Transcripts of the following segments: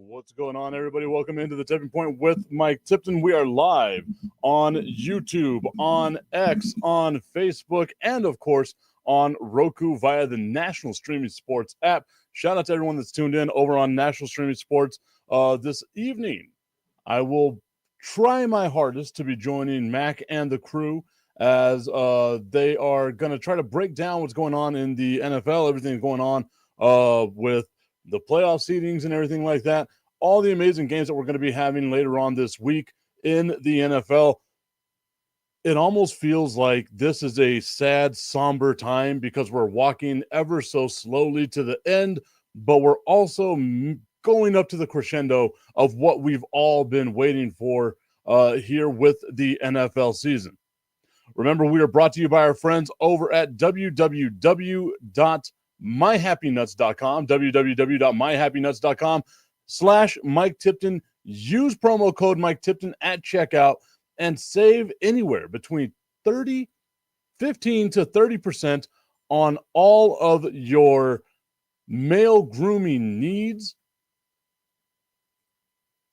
What's going on, everybody? Welcome into the Tipping Point with Mike Tipton. We are live on YouTube, on X, on Facebook, and of course on Roku via the National Streaming Sports app. Shout out to everyone that's tuned in over on National Streaming Sports this evening. I will try my hardest to be joining Mac and the crew as they are going to try to break down what's going on in the NFL, everything going on with the playoff seedings and everything like that, all the amazing games that we're going to be having later on this week in the NFL. It almost feels like this is a sad, somber time because we're walking ever so slowly to the end, but we're also going up to the crescendo of what we've all been waiting for here with the NFL season. Remember, we are brought to you by our friends over at www.myhappynuts.com, www.myhappynuts.com/Mike Tipton. Use promo code Mike Tipton at checkout and save anywhere between 15 to 30% on all of your male grooming needs.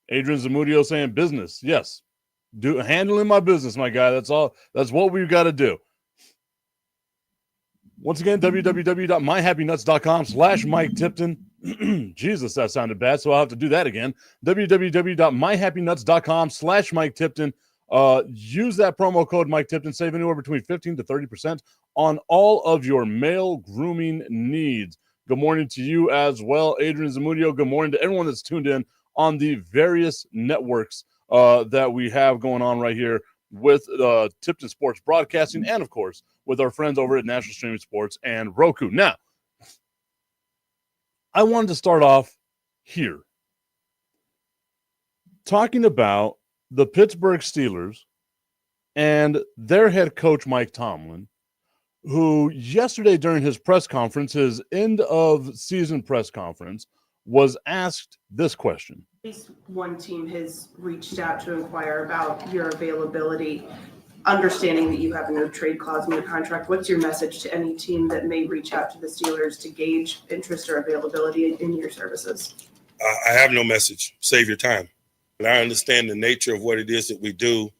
Adrian Zamudio saying business. Yes. Handling my business, my guy. That's all. That's what we've got to do. Once again, www.myhappynuts.com/Mike Tipton. Jesus, that sounded bad, so I'll have to do that again. www.myhappynuts.com/Mike Tipton. Use that promo code Mike Tipton. Save anywhere between 15 to 30% on all of your male grooming needs. Good morning to you as well, Adrian Zamudio. Good morning to everyone that's tuned in on the various networks that we have going on right here with Tipton Sports Broadcasting and, of course, with our friends over at National Streaming Sports and Roku. Now, I wanted to start off here talking about the Pittsburgh Steelers and their head coach, Mike Tomlin, who yesterday during his press conference, his end-of-season press conference, was asked this question. At least one team has reached out to inquire about your availability, understanding that you have a no trade clause in your contract. What's your message to any team that may reach out to the Steelers to gauge interest or availability in your services? I have no message. Save your time. And I understand the nature of what it is that we do,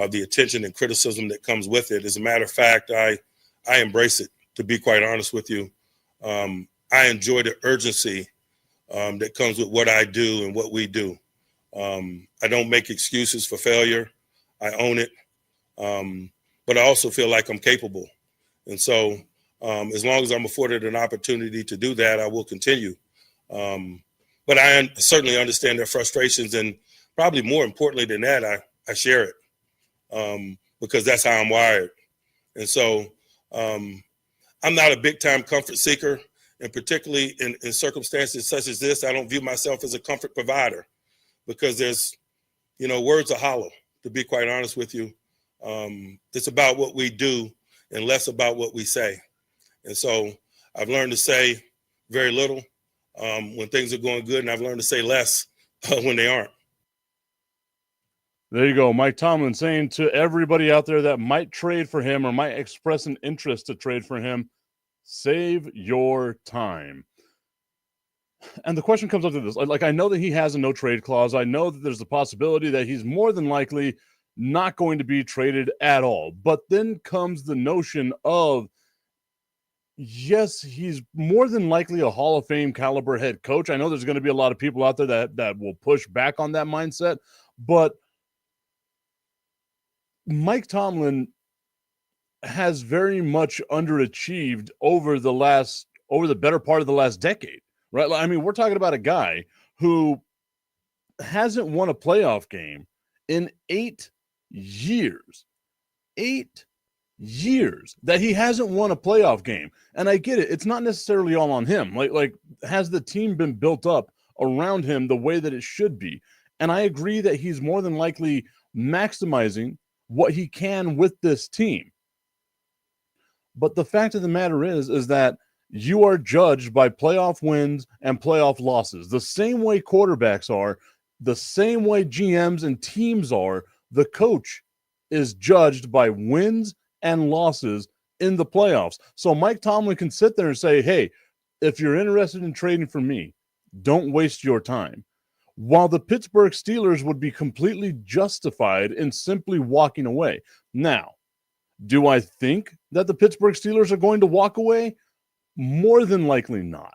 the attention and criticism that comes with it. As a matter of fact, I embrace it, to be quite honest with you. I enjoy the urgency that comes with what I do and what we do. I don't make excuses for failure. I own it. But I also feel like I'm capable. And so as long as I'm afforded an opportunity to do that, I will continue. But I certainly understand their frustrations. And probably more importantly than that, I share it because that's how I'm wired. And so I'm not a big time comfort seeker. And particularly in circumstances such as this, I don't view myself as a comfort provider because there's, words are hollow, to be quite honest with you. It's about what we do and less about what we say. And so I've learned to say very little when things are going good, and I've learned to say less when they aren't. There you go. Mike Tomlin saying to everybody out there that might trade for him or might express an interest to trade for him, save your time. And the question comes up to this. Like, I know that he has a no trade clause. I know that there's a possibility that he's more than likely not going to be traded at all. But then comes the notion of, yes, he's more than likely a Hall of Fame caliber head coach. I know there's going to be a lot of people out there that will push back on that mindset. But Mike Tomlin has very much underachieved over the better part of the last decade, right? I mean, we're talking about a guy who hasn't won a playoff game in 8 years. 8 years that he hasn't won a playoff game. And I get it. It's not necessarily all on him. Like has the team been built up around him the way that it should be? And I agree that he's more than likely maximizing what he can with this team. But the fact of the matter is that you are judged by playoff wins and playoff losses. The same way quarterbacks are, the same way GMs and teams are, the coach is judged by wins and losses in the playoffs. So Mike Tomlin can sit there and say, hey, if you're interested in trading for me, don't waste your time. while the Pittsburgh Steelers would be completely justified in simply walking away. Now, do I think that the Pittsburgh Steelers are going to walk away? More than likely not.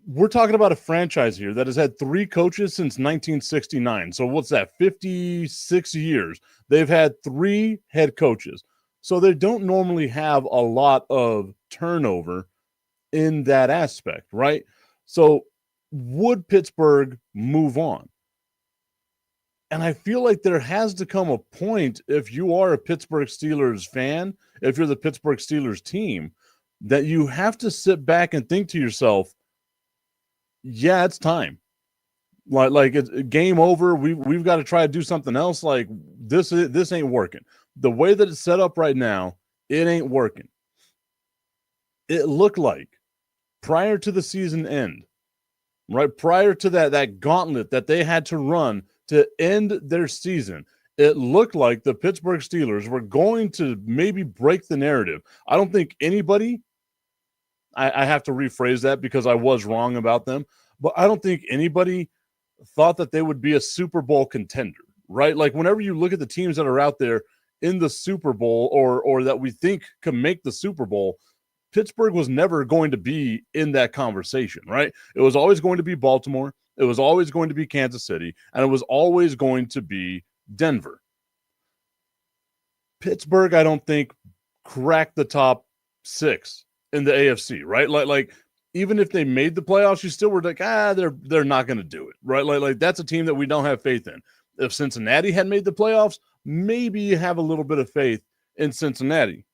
We're talking about a franchise here that has had 3 coaches since 1969. So what's that? 56 years. They've had 3 head coaches. So they don't normally have a lot of turnover in that aspect, right? So would Pittsburgh move on? And I feel like there has to come a point, if you are a Pittsburgh Steelers fan, if you're the Pittsburgh Steelers team, that you have to sit back and think to yourself, yeah, it's time. Like it's game over. We've got to try to do something else. Like this ain't working. The way that it's set up right now, it ain't working. It looked like prior to the season end, right? Prior to that gauntlet that they had to run to end their season, it looked like the Pittsburgh Steelers were going to maybe break the narrative. I don't think anybody, I have to rephrase that because I was wrong about them, but I don't think anybody thought that they would be a Super Bowl contender, right? Like whenever you look at the teams that are out there in the Super Bowl or that we think can make the Super Bowl, Pittsburgh was never going to be in that conversation, right? It was always going to be Baltimore. It was always going to be Kansas City, and it was always going to be Denver. Pittsburgh, I don't think, cracked the top 6 in the AFC, right? Like even if they made the playoffs, you still were like, they're not going to do it, right? Like that's a team that we don't have faith in. If Cincinnati had made the playoffs, maybe you have a little bit of faith in Cincinnati.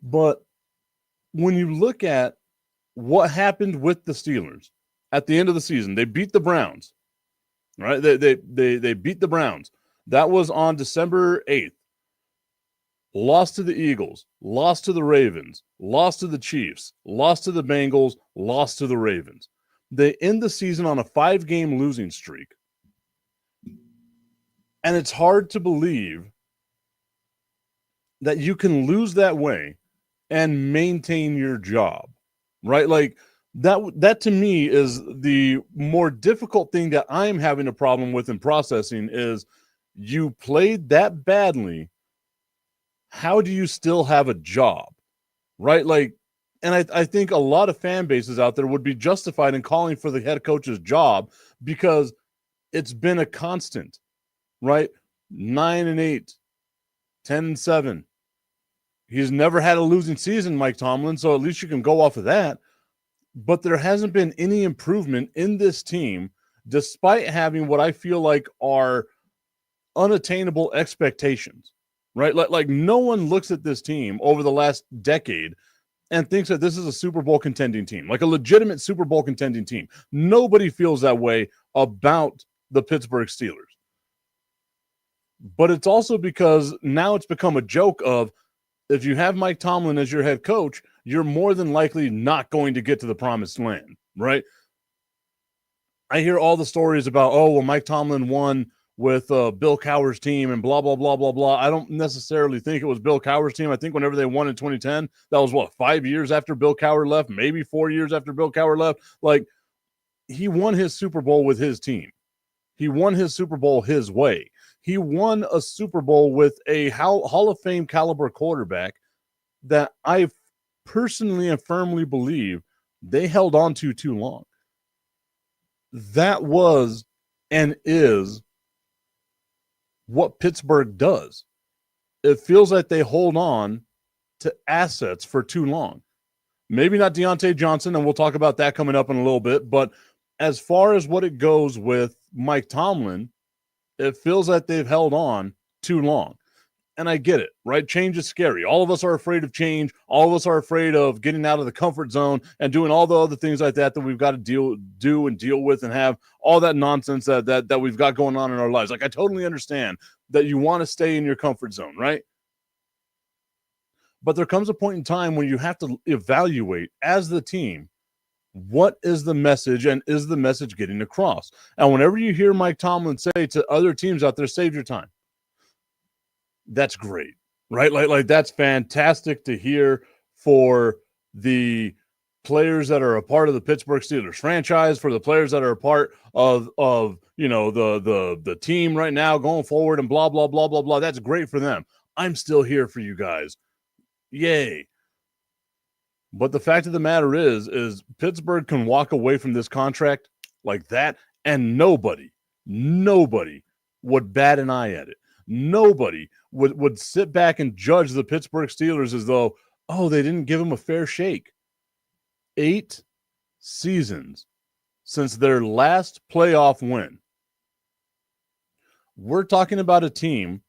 But when you look at what happened with the Steelers at the end of the season, they beat the Browns, right? They beat the Browns. That was on December 8th. Lost to the Eagles, lost to the Ravens, lost to the Chiefs, lost to the Bengals, lost to the Ravens. They end the season on a 5-game losing streak. And it's hard to believe that you can lose that way and maintain your job, right? Like that to me is the more difficult thing that I'm having a problem with in processing is you played that badly. How do you still have a job, right? Like, and I think a lot of fan bases out there would be justified in calling for the head coach's job because it's been a constant, right? 9-8, 10-7. He's never had a losing season, Mike Tomlin, so at least you can go off of that. But there hasn't been any improvement in this team, despite having what I feel like are unattainable expectations, right? Like no one looks at this team over the last decade and thinks that this is a Super Bowl contending team, like a legitimate Super Bowl contending team. Nobody feels that way about the Pittsburgh Steelers. But it's also because now it's become a joke of if you have Mike Tomlin as your head coach, you're more than likely not going to get to the promised land, right? I hear all the stories about, Mike Tomlin won with Bill Cowher's team and blah, blah, blah, blah, blah. I don't necessarily think it was Bill Cowher's team. I think whenever they won in 2010, that was 5 years after Bill Cowher left, maybe 4 years after Bill Cowher left. Like, he won his Super Bowl with his team. He won his Super Bowl his way. He won a Super Bowl with a Hall of Fame caliber quarterback that I personally and firmly believe they held on to too long. That was and is what Pittsburgh does. It feels like they hold on to assets for too long. Maybe not Dionte Johnson, and we'll talk about that coming up in a little bit, but as far as what it goes with Mike Tomlin, it feels like they've held on too long. And I get it, right? Change is scary. All of us are afraid of change. All of us are afraid of getting out of the comfort zone and doing all the other things like that we've got to deal with and have all that nonsense that we've got going on in our lives. Like, I totally understand that you want to stay in your comfort zone, right? But there comes a point in time when you have to evaluate as the team, what is the message and is the message getting across? And whenever you hear Mike Tomlin say to other teams out there, save your time, that's great, right? Like that's fantastic to hear for the players that are a part of the Pittsburgh Steelers franchise, for the players that are a part of the team right now going forward and blah, blah, blah, blah, blah. That's great for them. I'm still here for you guys. Yay. But the fact of the matter is Pittsburgh can walk away from this contract like that, and nobody would bat an eye at it. Nobody would sit back and judge the Pittsburgh Steelers as though, oh, they didn't give them a fair shake. 8 seasons since their last playoff win. We're talking about a team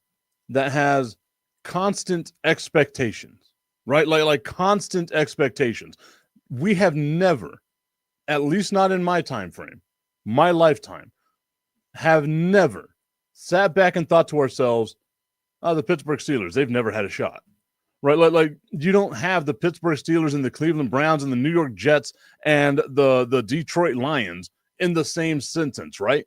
that has constant expectations, right? Like constant expectations. We have never, at least not in my time frame, my lifetime, have never sat back and thought to ourselves, oh, the Pittsburgh Steelers, they've never had a shot. Right, like you don't have the Pittsburgh Steelers and the Cleveland Browns and the New York Jets and the Detroit Lions in the same sentence, right?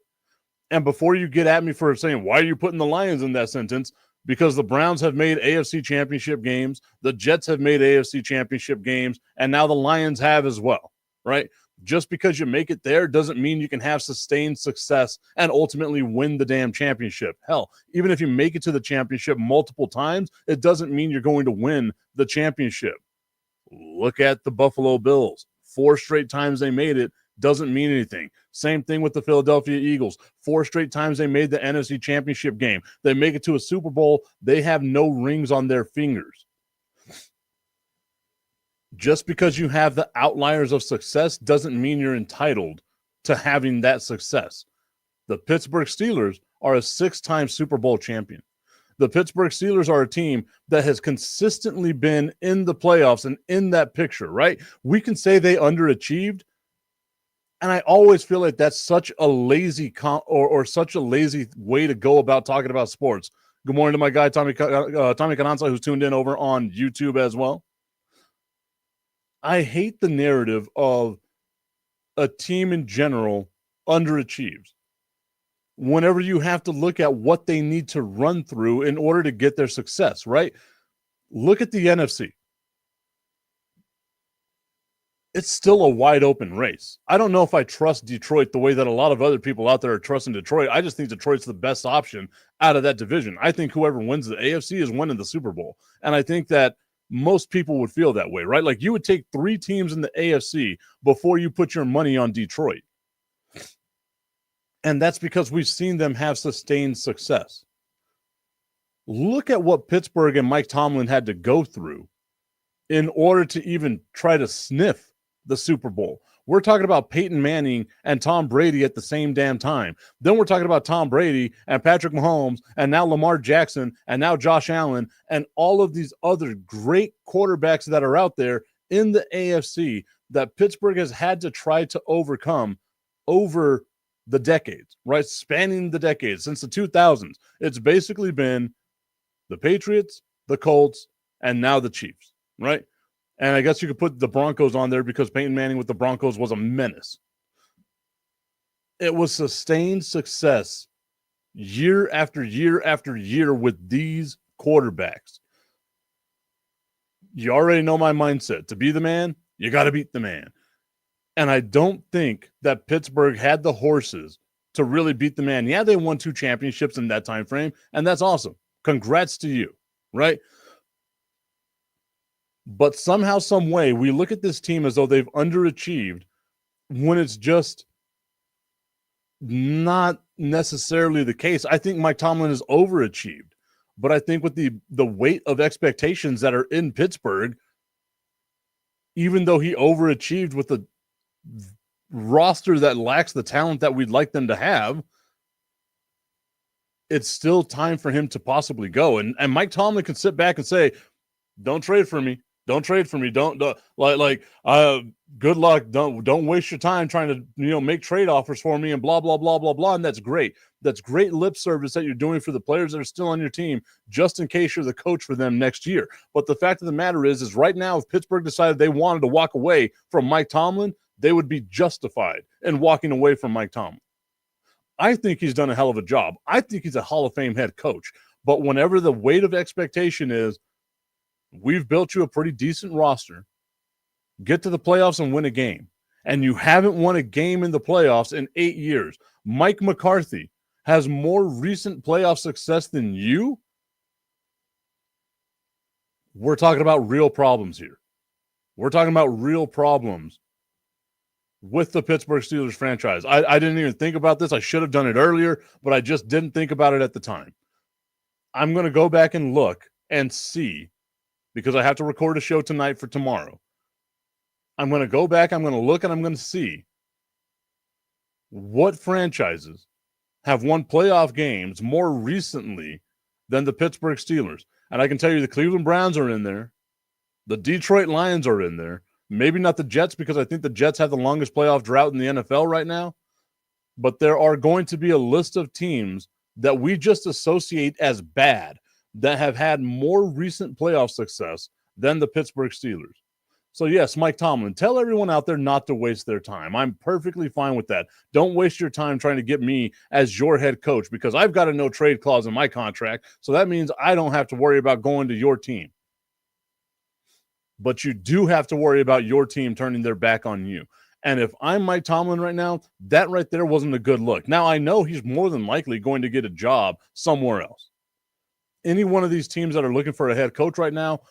And before you get at me for saying, why are you putting the Lions in that sentence? Because the Browns have made AFC championship games, the Jets have made AFC championship games, and now the Lions have as well, right? Just because you make it there doesn't mean you can have sustained success and ultimately win the damn championship. Hell, even if you make it to the championship multiple times, it doesn't mean you're going to win the championship. Look at the Buffalo Bills. 4 straight times they made it doesn't mean anything. Same thing with the Philadelphia Eagles. 4 straight times they made the NFC championship game. They make it to a Super Bowl. They have no rings on their fingers. Just because you have the outliers of success doesn't mean you're entitled to having that success. The Pittsburgh Steelers are a 6-time Super Bowl champion. The Pittsburgh Steelers are a team that has consistently been in the playoffs and in that picture, right? We can say they underachieved, and I always feel like that's such a lazy or such a lazy way to go about talking about sports. Good morning to my guy, Tommy Cananza, who's tuned in over on YouTube as well. I hate the narrative of a team in general underachieves whenever you have to look at what they need to run through in order to get their success, right? Look at the NFC. It's still a wide open race. I don't know if I trust Detroit the way that a lot of other people out there are trusting Detroit. I just think Detroit's the best option out of that division. I think whoever wins the AFC is winning the Super Bowl. And I think that most people would feel that way, right? Like you would take 3 teams in the AFC before you put your money on Detroit. And that's because we've seen them have sustained success. Look at what Pittsburgh and Mike Tomlin had to go through in order to even try to sniff the Super Bowl. We're talking about Peyton Manning and Tom Brady at the same damn time. Then we're talking about Tom Brady and Patrick Mahomes and now Lamar Jackson and now Josh Allen and all of these other great quarterbacks that are out there in the AFC that Pittsburgh has had to try to overcome over the decades, right? Spanning the decades since the 2000s. It's basically been the Patriots, the Colts, and now the Chiefs, right? And I guess you could put the Broncos on there because Peyton Manning with the Broncos was a menace. It was sustained success year after year after year with these quarterbacks. You already know my mindset. To be the man, you got to beat the man. And I don't think that Pittsburgh had the horses to really beat the man. Yeah, they won 2 championships in that time frame, and that's awesome. Congrats to you, right? But somehow, some way, we look at this team as though they've underachieved when it's just not necessarily the case. I think Mike Tomlin has overachieved. But I think with the weight of expectations that are in Pittsburgh, even though he overachieved with the roster that lacks the talent that we'd like them to have, it's still time for him to possibly go. And Mike Tomlin can sit back and say, don't trade for me. Don't trade for me. Don't good luck. Don't waste your time trying to, make trade offers for me and blah, blah, blah, blah, blah. And that's great. That's great lip service that you're doing for the players that are still on your team, just in case you're the coach for them next year. But the fact of the matter is right now, if Pittsburgh decided they wanted to walk away from Mike Tomlin, they would be justified in walking away from Mike Tomlin. I think he's done a hell of a job. I think he's a Hall of Fame head coach. But whenever the weight of expectation is, we've built you a pretty decent roster, get to the playoffs and win a game. And you haven't won a game in the playoffs in 8 years. Mike McCarthy has more recent playoff success than you. We're talking about real problems here. We're talking about real problems with the Pittsburgh Steelers franchise. I didn't even think about this. I should have done it earlier, but I just didn't think about it at the time. I'm going to go back and look and see, because I have to record a show tonight for tomorrow. I'm going to go back, I'm going to look, and I'm going to see what franchises have won playoff games more recently than the Pittsburgh Steelers. And I can tell you the Cleveland Browns are in there. The Detroit Lions are in there. Maybe not the Jets, because I think the Jets have the longest playoff drought in the NFL right now. But there are going to be a list of teams that we just associate as bad that have had more recent playoff success than the Pittsburgh Steelers. So, yes, Mike Tomlin, tell everyone out there not to waste their time. I'm perfectly fine with that. Don't waste your time trying to get me as your head coach, because I've got a no-trade clause in my contract, so that means I don't have to worry about going to your team. But you do have to worry about your team turning their back on you. And if I'm Mike Tomlin right now, that right there wasn't a good look. Now, I know he's more than likely going to get a job somewhere else. Any one of these teams that are looking for a head coach right now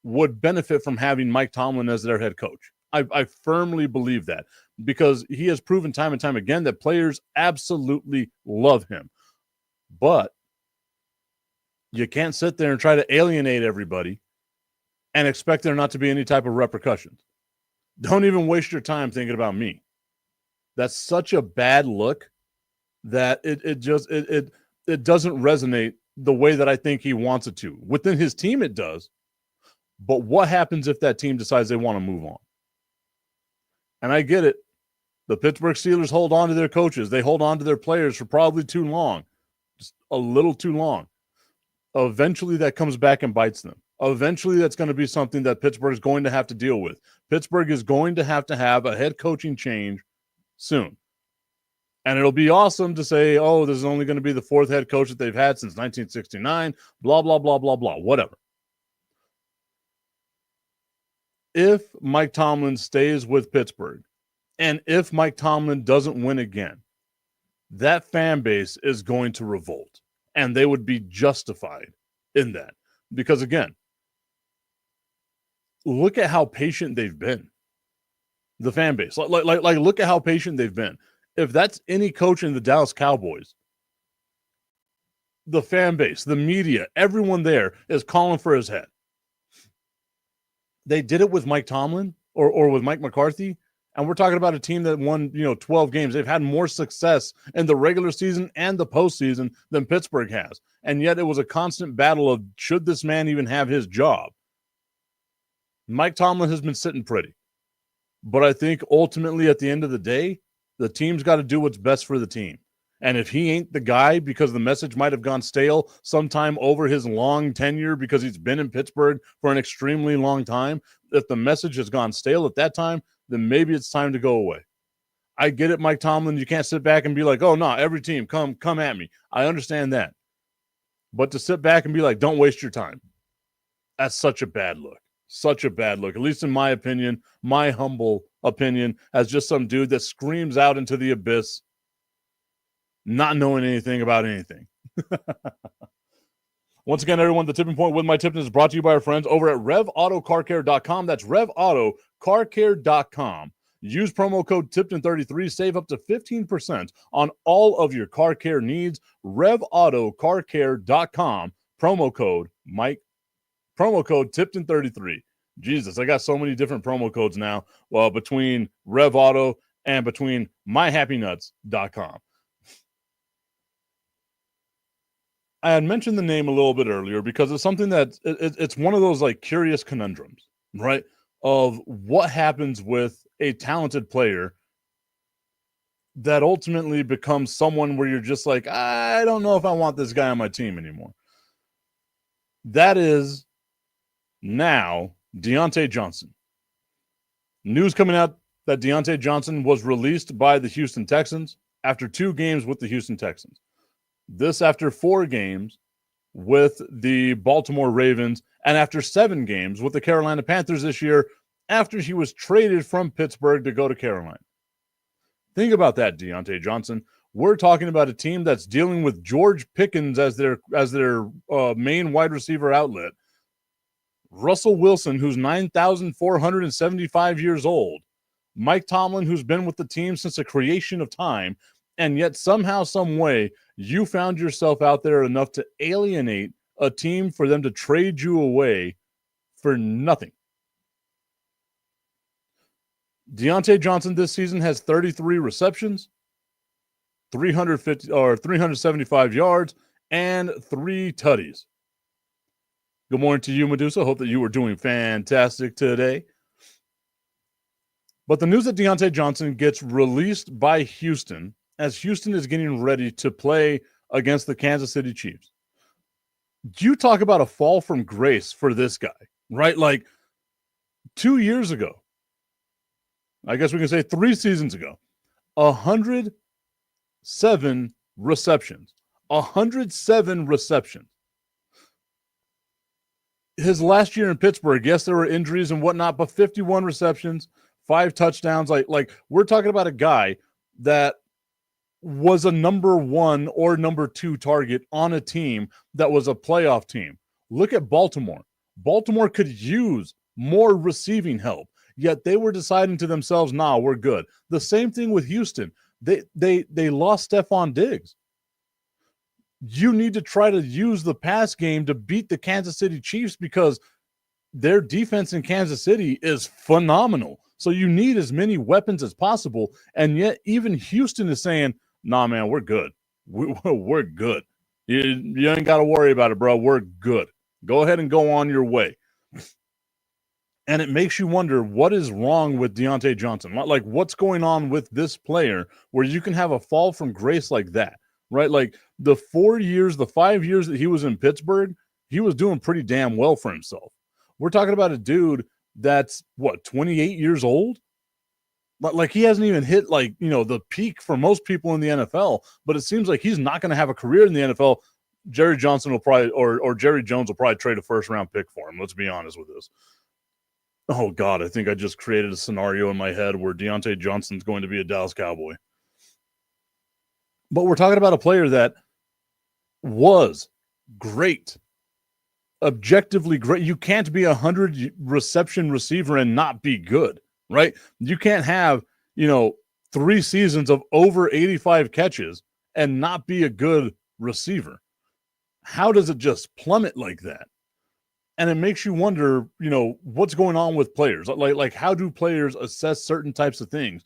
would benefit from having Mike Tomlin as their head coach. I firmly believe that, because he has proven time and time again that players absolutely love him. But you can't sit there and try to alienate everybody and expect there not to be any type of repercussions. Don't even waste your time thinking about me. That's such a bad look that it doesn't resonate the way that I think he wants it to. Within his team, it does. But what happens if that team decides they want to move on? And I get it. The Pittsburgh Steelers hold on to their coaches. They hold on to their players for probably too long, just a little too long. Eventually, that comes back and bites them. Eventually, that's going to be something that Pittsburgh is going to have to deal with. Pittsburgh is going to have a head coaching change soon. And it'll be awesome to say, oh, this is only going to be the fourth head coach that they've had since 1969, blah, blah, blah, blah, blah, whatever. If Mike Tomlin stays with Pittsburgh, and if Mike Tomlin doesn't win again, that fan base is going to revolt. And they would be justified in that. Because, again, look at how patient they've been. The fan base. Like, look at how patient they've been. If that's any coach in the Dallas Cowboys, the fan base, the media, everyone there is calling for his head. They did it with Mike Tomlin or with Mike McCarthy, and we're talking about a team that won, 12 games. They've had more success in the regular season and the postseason than Pittsburgh has, and yet it was a constant battle of should this man even have his job. Mike Tomlin has been sitting pretty, but I think ultimately at the end of the day, the team's got to do what's best for the team. And if he ain't the guy, because the message might have gone stale sometime over his long tenure, because he's been in Pittsburgh for an extremely long time, if the message has gone stale at that time, then maybe it's time to go away. I get it, Mike Tomlin. You can't sit back and be like, oh, no, every team, come at me. I understand that. But to sit back and be like, don't waste your time, that's such a bad look. Such a bad look, at least in my opinion, my humble opinion, as just some dude that screams out into the abyss, not knowing anything about anything. Once again, everyone, the Tipping Point with my Tipton is brought to you by our friends over at RevAutoCarCare.com. That's RevAutoCarCare.com. Use promo code Tipton33. Save up to 15% on all of your car care needs. RevAutoCarCare.com. Promo code Tipton33. Jesus, I got so many different promo codes now. Well, between RevAuto and between MyHappyNuts.com. I had mentioned the name a little bit earlier because it's something that it's one of those like curious conundrums, right? Of what happens with a talented player that ultimately becomes someone where you're just like, I don't know if I want this guy on my team anymore. That is now Dionte Johnson. News coming out that Dionte Johnson was released by the Houston Texans after 2 games with the Houston Texans. This after 4 games with the Baltimore Ravens and after 7 games with the Carolina Panthers this year, after he was traded from Pittsburgh to go to Carolina. Think about that, Dionte Johnson. We're talking about a team that's dealing with George Pickens as their main wide receiver outlet. Russell Wilson, who's 9,475 years old. Mike Tomlin, who's been with the team since the creation of time. And yet somehow, some way, you found yourself out there enough to alienate a team for them to trade you away for nothing. Dionte Johnson this season has 33 receptions, 375 yards, and 3 tutties. Good morning to you, Medusa. Hope that you were doing fantastic today. But the news that Dionte Johnson gets released by Houston as Houston is getting ready to play against the Kansas City Chiefs. You talk about a fall from grace for this guy, right? Like 2 years ago, I guess we can say 3 seasons ago, 107 receptions. 107 receptions. His last year in Pittsburgh, yes, there were injuries and whatnot, but 51 receptions, 5 touchdowns. Like we're talking about a guy that was a number 1 or number 2 target on a team that was a playoff team. Look at Baltimore. Baltimore could use more receiving help, yet they were deciding to themselves, nah, we're good. The same thing with Houston. They lost Stephon Diggs. You need to try to use the pass game to beat the Kansas City Chiefs because their defense in Kansas City is phenomenal. So you need as many weapons as possible. And yet even Houston is saying, nah, man, we're good. We're good. You ain't got to worry about it, bro. We're good. Go ahead and go on your way. And it makes you wonder what is wrong with Dionte Johnson. Like what's going on with this player where you can have a fall from grace like that, right? Like the 5 years that he was in Pittsburgh, he was doing pretty damn well for himself. We're talking about a dude that's 28 years old? Like he hasn't even hit the peak for most people in the NFL, but it seems like he's not going to have a career in the NFL. Jerry Johnson will probably, or Jerry Jones will probably trade a first-round pick for him. Let's be honest with this. Oh, God, I think I just created a scenario in my head where Dionte Johnson's going to be a Dallas Cowboy. But we're talking about a player that was great, objectively great. You can't be a 100-reception receiver and not be good, right? You can't have, 3 seasons of over 85 catches and not be a good receiver. How does it just plummet like that? And it makes you wonder, what's going on with players? Like how do players assess certain types of things?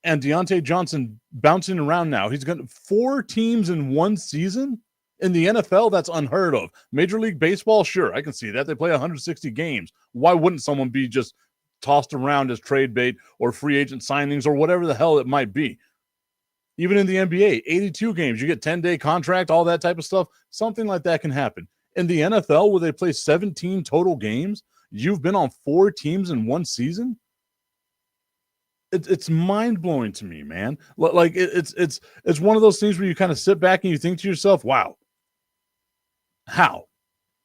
And Dionte Johnson bouncing around now. He's got 4 teams in 1 season. In the NFL, that's unheard of. Major League Baseball, sure, I can see that. They play 160 games. Why wouldn't someone be just tossed around as trade bait or free agent signings or whatever the hell it might be? Even in the NBA, 82 games, you get 10-day contract, all that type of stuff. Something like that can happen. In the NFL, where they play 17 total games, you've been on 4 teams in 1 season? It's mind-blowing to me, man. Like it's one of those things where you kind of sit back and you think to yourself, wow, how?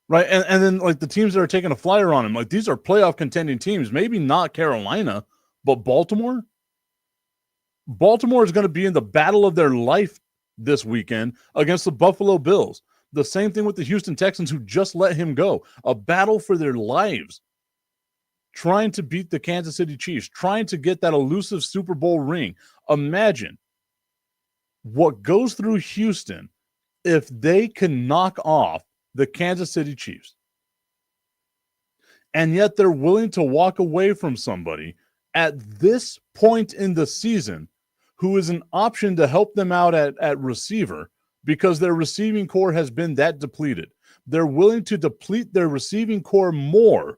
Right? And then like the teams that are taking a flyer on him, like these are playoff contending teams, maybe not Carolina, but Baltimore. Baltimore is going to be in the battle of their life this weekend against the Buffalo Bills. The same thing with the Houston Texans, who just let him go. A battle for their lives, trying to beat the Kansas City Chiefs, trying to get that elusive Super Bowl ring. Imagine what goes through Houston if they can knock off the Kansas City Chiefs. And yet they're willing to walk away from somebody at this point in the season who is an option to help them out at receiver, because their receiving core has been that depleted. They're willing to deplete their receiving core more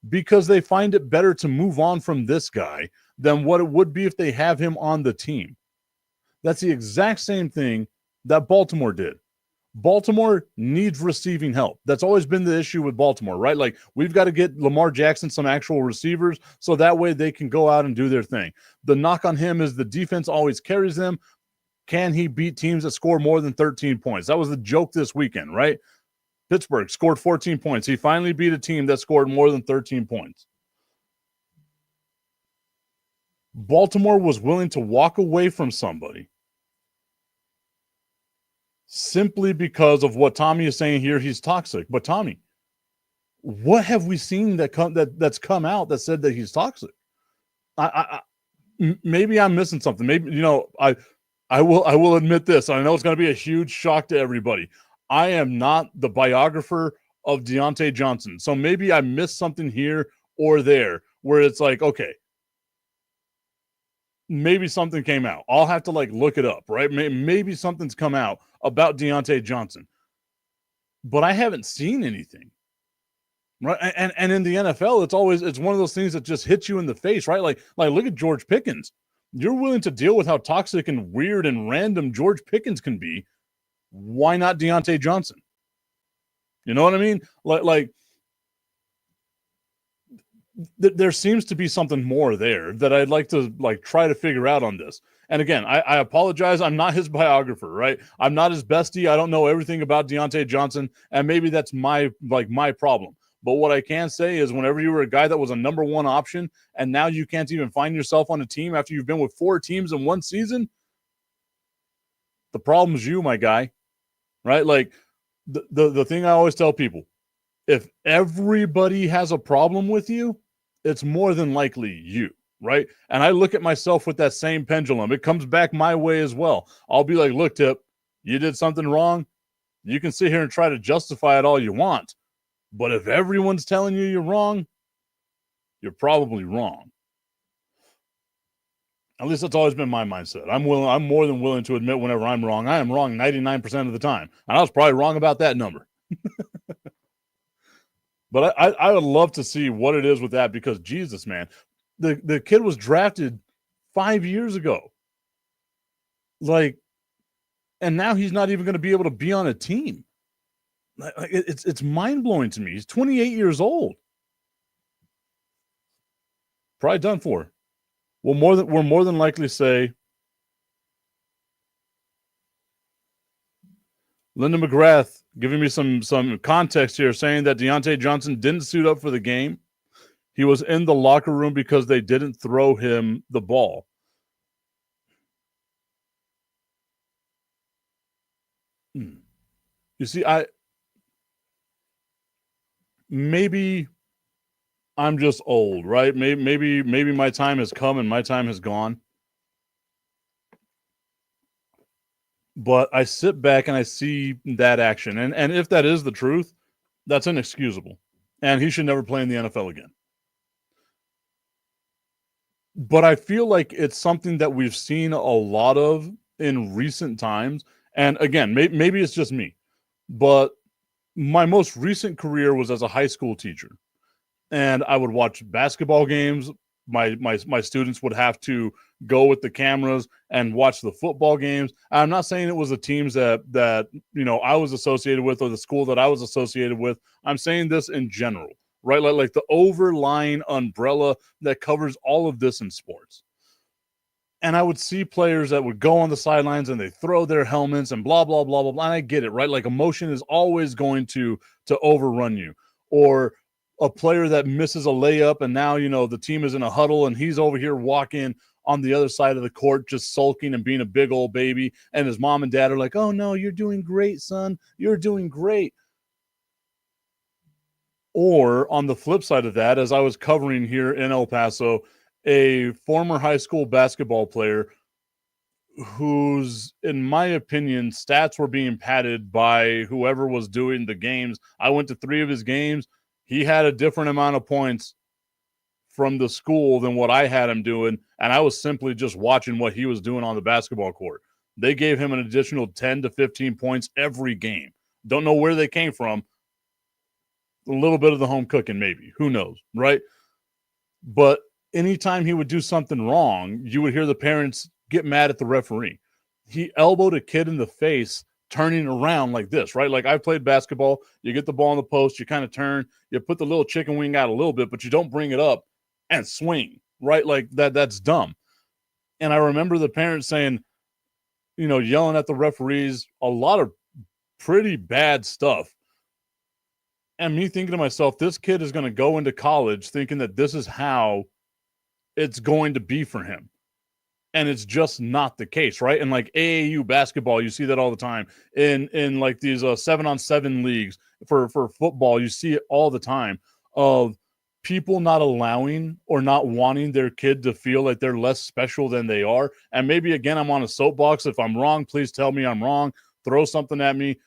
because they find it better to move on from this guy than what it would be if they have him on the team. That's the exact same thing that Baltimore did. Baltimore needs receiving help. That's always been the issue with Baltimore, right? Like, we've got to get Lamar Jackson some actual receivers so that way they can go out and do their thing. The knock on him is the defense always carries them. Can he beat teams that score more than 13 points? That was the joke this weekend, right? Pittsburgh scored 14 points. He finally beat a team that scored more than 13 points. Baltimore was willing to walk away from somebody simply because of what Tommy is saying here. He's toxic. But Tommy, what have we seen that's come out that said that he's toxic? Maybe I'm missing something. Maybe, I will admit this. I know it's going to be a huge shock to everybody. I am not the biographer of Dionte Johnson. So maybe I missed something here or there where it's like, okay, maybe something came out. I'll have to look it up, right? Maybe something's come out about Dionte Johnson, but I haven't seen anything, right? And in the NFL, it's one of those things that just hits you in the face, right? Like look at George Pickens. You're willing to deal with how toxic and weird and random George Pickens can be. Why not Dionte Johnson? You know what I mean? There seems to be something more there that I'd like to try to figure out on this. And again, I apologize. I'm not his biographer, right? I'm not his bestie. I don't know everything about Dionte Johnson, and maybe that's my problem. But what I can say is whenever you were a guy that was a number one option and now you can't even find yourself on a team after you've been with 4 teams in one season, the problem's you, my guy, right? The thing I always tell people, if everybody has a problem with you, it's more than likely you, right? And I look at myself with that same pendulum. It comes back my way as well. I'll be like, look, Tip, you did something wrong. You can sit here and try to justify it all you want. But if everyone's telling you you're wrong, you're probably wrong. At least that's always been my mindset. I'm more than willing to admit whenever I'm wrong. I am wrong 99% of the time. And I was probably wrong about that number. But I would love to see what it is with that because, Jesus, man, the kid was drafted 5 years ago. And now he's not even going to be able to be on a team. It's mind-blowing to me. He's 28 years old. Probably done for. We're more than likely say Linda McGrath giving me some context here, saying that Dionte Johnson didn't suit up for the game. He was in the locker room because they didn't throw him the ball. You see, maybe I'm just old, right? Maybe my time has come and my time has gone. But I sit back and I see that action. And if that is the truth, that's inexcusable. And he should never play in the NFL again. But I feel like it's something that we've seen a lot of in recent times. And again, maybe it's just me. But my most recent career was as a high school teacher. And I would watch basketball games. My students would have to go with the cameras and watch the football games. I'm not saying it was the teams that I was associated with or the school that I was associated with. I'm saying this in general, right? Like the overlying umbrella that covers all of this in sports. And I would see players that would go on the sidelines and they throw their helmets and blah, blah, blah, blah, blah. And I get it, right? Like emotion is always going to overrun you. Or a player that misses a layup and now, the team is in a huddle and he's over here walking on the other side of the court, just sulking and being a big old baby. And his mom and dad are like, oh no, you're doing great, son. You're doing great. Or on the flip side of that, as I was covering here in El Paso, a former high school basketball player whose, in my opinion, stats were being padded by whoever was doing the games. I went to 3 of his games. He had a different amount of points from the school than what I had him doing, and I was simply just watching what he was doing on the basketball court. They gave him an additional 10 to 15 points every game. Don't know where they came from. A little bit of the home cooking, maybe. Who knows, right? But anytime he would do something wrong, you would hear the parents get mad at the referee. He elbowed a kid in the face turning around like this, right? Like, I've played basketball. You get the ball in the post, you kind of turn, you put the little chicken wing out a little bit, but you don't bring it up and swing, right? Like that's dumb. And I remember the parents saying, yelling at the referees, a lot of pretty bad stuff. And me thinking to myself, this kid is going to go into college thinking that this is how it's going to be for him. And it's just not the case, right? And like AAU basketball, you see that all the time. In like these 7-on-7 leagues for football, you see it all the time of people not allowing or not wanting their kid to feel like they're less special than they are. And maybe, again, I'm on a soapbox. If I'm wrong, please tell me I'm wrong. Throw something at me.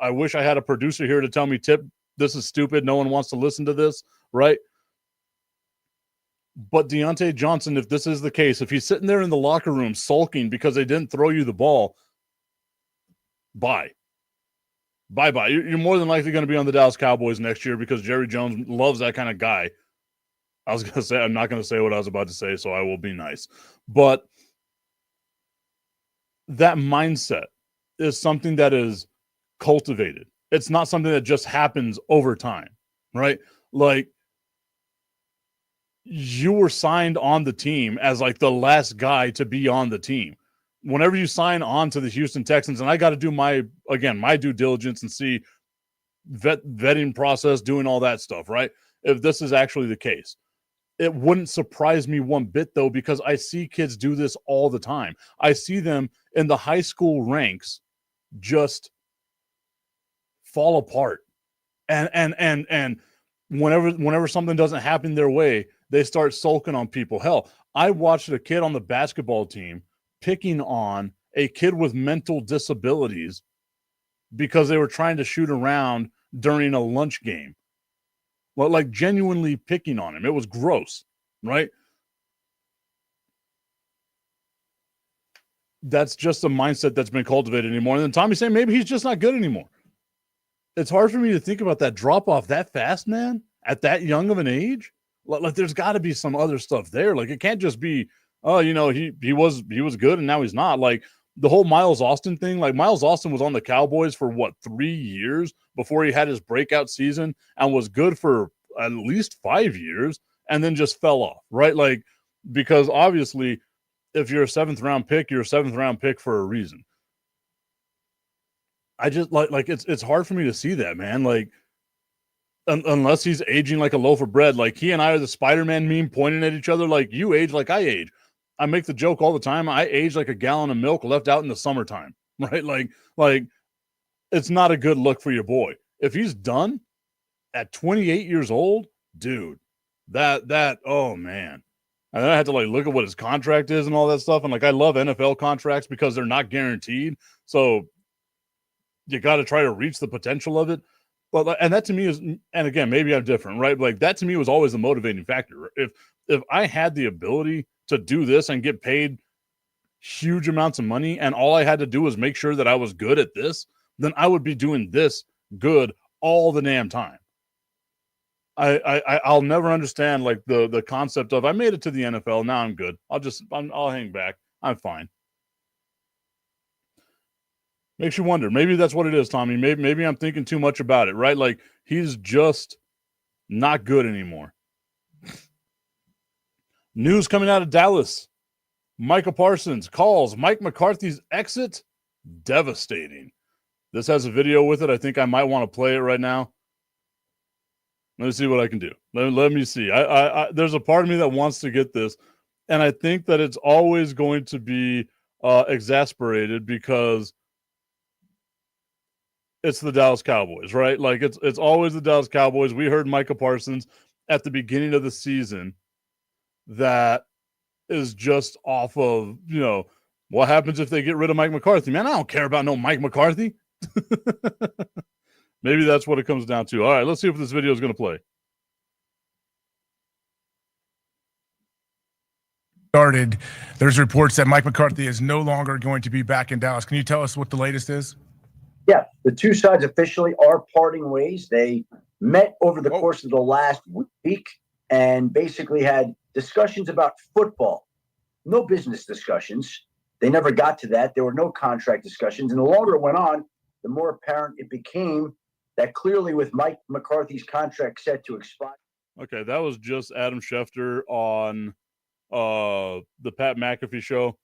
I wish I had a producer here to tell me, Tip, this is stupid. No one wants to listen to this, right? But Dionte Johnson, if this is the case, if he's sitting there in the locker room sulking because they didn't throw you the ball, bye. Bye-bye. You're more than likely going to be on the Dallas Cowboys next year because Jerry Jones loves that kind of guy. I was going to say, I'm not going to say what I was about to say, so I will be nice. But that mindset is something that is cultivated. It's not something that just happens over time, right? Like, you were signed on the team as like the last guy to be on the team. Whenever you sign on to the Houston Texans, and I got to do my due diligence and see vetting process, doing all that stuff, right? If this is actually the case, it wouldn't surprise me one bit though, because I see kids do this all the time. I see them in the high school ranks just fall apart. And whenever something doesn't happen their way, they start sulking on people. Hell, I watched a kid on the basketball team picking on a kid with mental disabilities because they were trying to shoot around during a lunch game. Like genuinely picking on him. It was gross, right? That's just a mindset that's been cultivated anymore. And then Tommy's saying maybe he's just not good anymore. It's hard for me to think about that drop off that fast, man, at that young of an age. Like there's got to be some other stuff there. Like it can't just be, oh, he was good and now he's not. Like the whole Miles Austin thing. Like Miles Austin was on the Cowboys for 3 years before he had his breakout season and was good for at least 5 years and then just fell off, right? Like because obviously, if you're a 7th round pick, you're a 7th round pick for a reason. I just like it's hard for me to see that, man. Like unless he's aging like a loaf of bread. Like he and I are the Spider-Man meme pointing at each other like you age like I age. I make the joke all the time. I age like a gallon of milk left out in the summertime, right? Like it's not a good look for your boy. If he's done at 28 years old, dude, that oh man. And then I had to like look at what his contract is and all that stuff. And like I love NFL contracts because they're not guaranteed. So you got to try to reach the potential of it. But and that to me is, and again, maybe I'm different, right? Like that to me was always the motivating factor. If I had the ability to do this and get paid huge amounts of money, and all I had to do was make sure that I was good at this, then I would be doing this good all the damn time. I'll never understand like the concept of I made it to the NFL, now I'm good. I'll hang back. I'm fine. Makes you wonder. Maybe that's what it is, Tommy. Maybe I'm thinking too much about it, right? Like he's just not good anymore. News coming out of Dallas. Micah Parsons calls Mike McCarthy's exit devastating. This has a video with it. I think I might want to play it right now. Let me see what I can do. Let me see. There's a part of me that wants to get this, and I think that it's always going to be exasperated because it's the Dallas Cowboys, right? Like it's always the Dallas Cowboys. We heard Micah Parsons at the beginning of the season that is just off of, what happens if they get rid of Mike McCarthy? Man, I don't care about no Mike McCarthy. Maybe that's what it comes down to. All right, let's see if this video is going to play. Started. There's reports that Mike McCarthy is no longer going to be back in Dallas. Can you tell us what the latest is? Yeah, the two sides officially are parting ways. They met over the course of the last week and basically had discussions about football. No business discussions. They never got to that. There were no contract discussions. And the longer it went on, the more apparent it became that clearly with Mike McCarthy's contract set to expire. Okay, that was just Adam Schefter on the Pat McAfee show.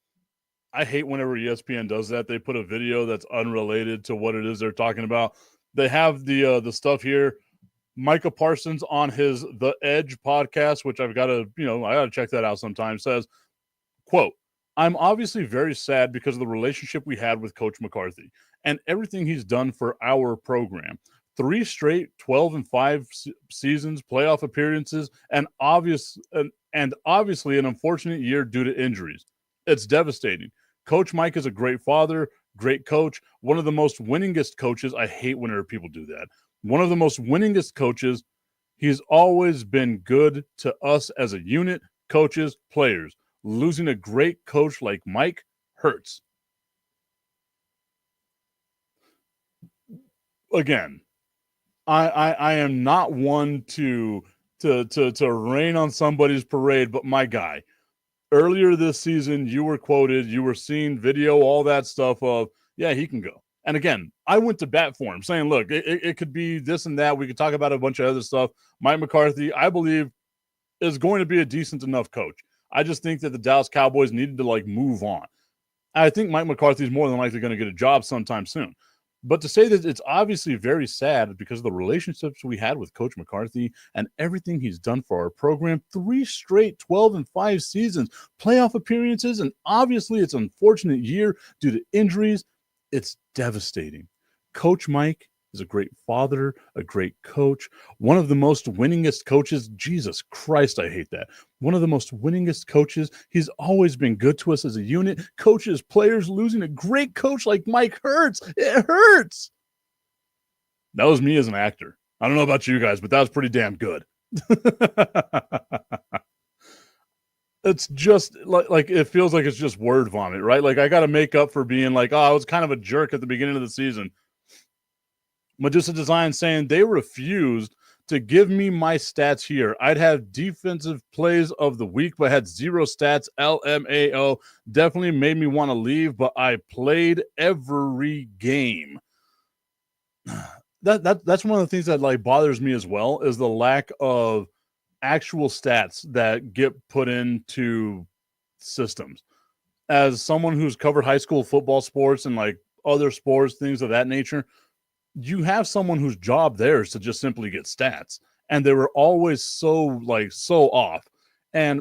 I hate whenever ESPN does that. They put a video that's unrelated to what it is they're talking about. They have the stuff here. Micah Parsons on his The Edge podcast, which I got to check that out sometime, says, quote, I'm obviously very sad because of the relationship we had with Coach McCarthy and everything he's done for our program. 3 straight 12-5 seasons, playoff appearances, and obviously an unfortunate year due to injuries. It's devastating. Coach Mike is a great father, great coach, one of the most winningest coaches. I hate whenever people do that. One of the most winningest coaches. He's always been good to us as a unit, coaches, players. Losing a great coach like Mike hurts. Again, I am not one to rain on somebody's parade, but my guy, earlier this season, you were quoted, you were seeing video, all that stuff of, yeah, he can go. And again, I went to bat for him, saying, look, it could be this and that. We could talk about a bunch of other stuff. Mike McCarthy, I believe, is going to be a decent enough coach. I just think that the Dallas Cowboys needed to move on. I think Mike McCarthy is more than likely going to get a job sometime soon. But to say that it's obviously very sad because of the relationships we had with Coach McCarthy and everything he's done for our program, 3 straight 12-5 seasons, playoff appearances, and obviously it's an unfortunate year due to injuries. It's devastating. Coach Mike is a great father, a great coach, one of the most winningest coaches. Jesus Christ, I hate that. One of the most winningest coaches. He's always been good to us as a unit. Coaches, players, losing a great coach like Mike hurts. It hurts. That was me as an actor. I don't know about you guys, but that was pretty damn good. It's just like it feels like it's just word vomit, right? Like I got to make up for being I was kind of a jerk at the beginning of the season. Medusa Design saying they refused to give me my stats here. I'd have defensive plays of the week, but had 0 stats. LMAO definitely made me want to leave, but I played every game. That's one of the things that bothers me as well, is the lack of actual stats that get put into systems. As someone who's covered high school football sports and other sports, things of that nature, you have someone whose job there is to just simply get stats, and they were always so off. And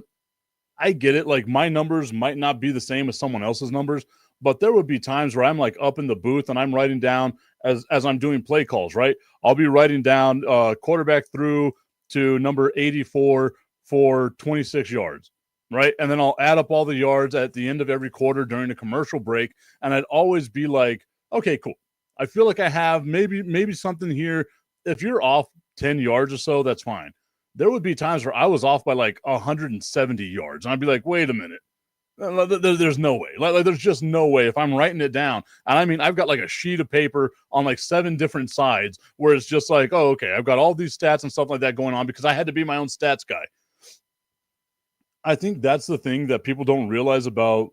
I get it. My numbers might not be the same as someone else's numbers, but there would be times where I'm up in the booth and I'm writing down as I'm doing play calls, right? I'll be writing down quarterback through to number 84 for 26 yards, right? And then I'll add up all the yards at the end of every quarter during a commercial break. And I'd always be like, okay, cool. I feel like I have maybe something here. If you're off 10 yards or so, that's fine. There would be times where I was off by 170 yards. And I'd be like, wait a minute. There's no way. There's just no way. If I'm writing it down, and I mean, I've got a sheet of paper on 7 different sides where it's just oh, okay, I've got all these stats and stuff like that going on because I had to be my own stats guy. I think that's the thing that people don't realize about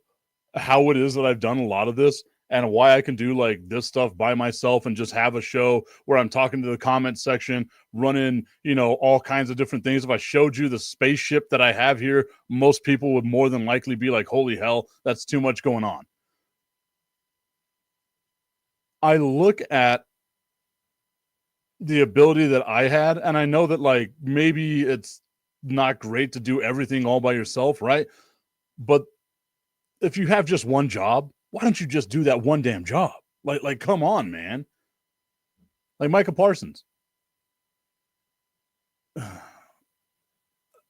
how it is that I've done a lot of this. And why I can do this stuff by myself and just have a show where I'm talking to the comment section, running, all kinds of different things. If I showed you the spaceship that I have here, most people would more than likely be like, holy hell, that's too much going on. I look at the ability that I had, and I know that maybe it's not great to do everything all by yourself, right? But if you have just one job, why don't you just do that one damn job? Come on, man. Micah Parsons.